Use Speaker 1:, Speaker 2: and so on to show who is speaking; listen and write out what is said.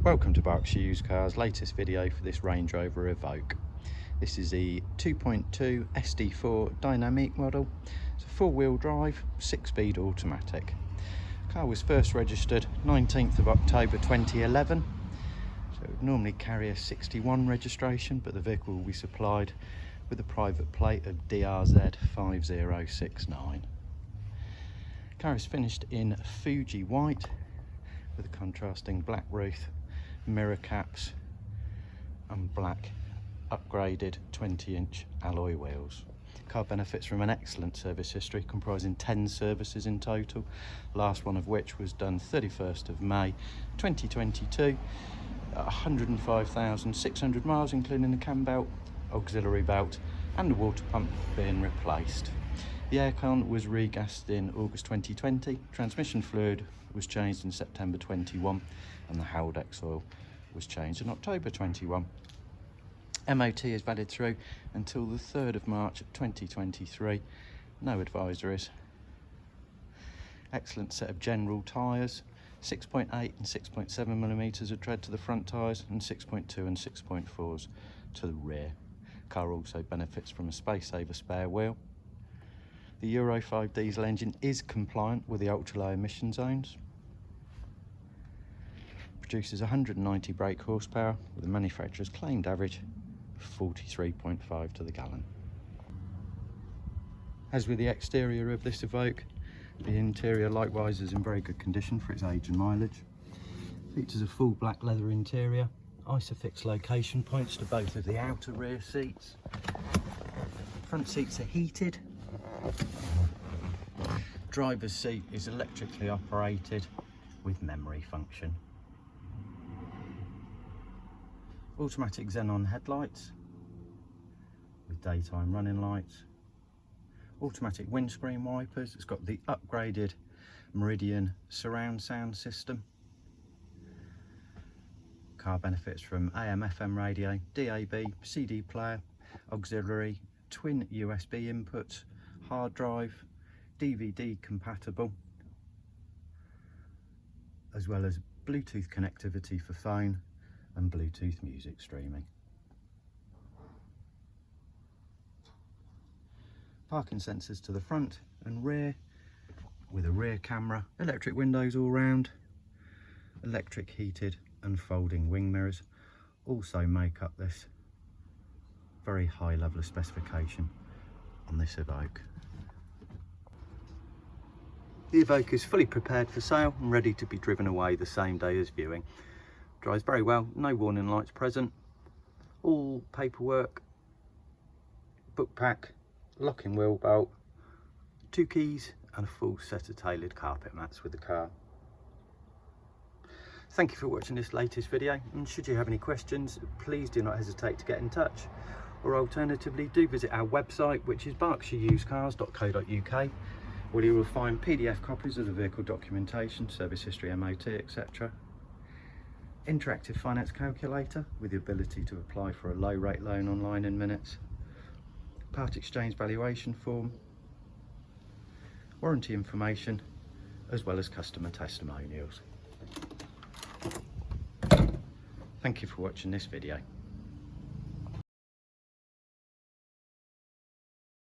Speaker 1: Welcome to Berkshire Used Cars, latest video for this Range Rover Evoque. This is the 2.2 SD4 dynamic model. It's a four-wheel drive, 6-speed automatic. The car was first registered 19th of October 2011. So it would normally carry a 61 registration, but the vehicle will be supplied with a private plate of DRZ 5069. The car is finished in Fuji White with a contrasting black roof, mirror caps and black upgraded 20-inch alloy wheels. The car benefits from an excellent service history comprising 10 services in total, last one of which was done 31st of May 2022, 105,600 miles including the cambelt, auxiliary belt and the water pump being replaced. The aircon was regassed in August 2020, transmission fluid was changed in September 21 and the Haldex oil was changed in October 21. MOT is valid through until the 3rd of March 2023, no advisories. Excellent set of general tyres, 6.8 and 6.7mm of tread to the front tyres and 6.2 and 6.4s to the rear. Car also benefits from a space saver spare wheel. The Euro 5 diesel engine is compliant with the ultra-low emission zones. Produces 190 brake horsepower with the manufacturer's claimed average of 43.5 to the gallon. As with the exterior of this Evoque, the interior likewise is in very good condition for its age and mileage. Features a full black leather interior, Isofix location points to both of the outer rear seats. Front seats are heated. Driver's seat is electrically operated with memory function. Automatic xenon headlights with daytime running lights. Automatic windscreen wipers. It's got the upgraded Meridian surround sound system. Car benefits from AM/FM radio, DAB, CD player, auxiliary, twin USB inputs, hard drive, DVD compatible, as well as Bluetooth connectivity for phone and Bluetooth music streaming. Parking sensors to the front and rear with a rear camera, electric windows all round, electric heated and folding wing mirrors also make up this very high level of specification on this Evoque. The Evoque is fully prepared for sale and ready to be driven away the same day as viewing. Drives very well, no warning lights present, all paperwork, book pack, locking wheel belt, 2 keys and a full set of tailored carpet mats with the car. Thank you for watching this latest video, and should you have any questions please do not hesitate to get in touch, or alternatively do visit our website, which is berkshireusedcars.co.uk, where you will find PDF copies of the vehicle documentation, service history, MOT, etc. Interactive finance calculator with the ability to apply for a low rate loan online in minutes, part exchange valuation form, warranty information, as well as customer testimonials. Thank you for watching this video.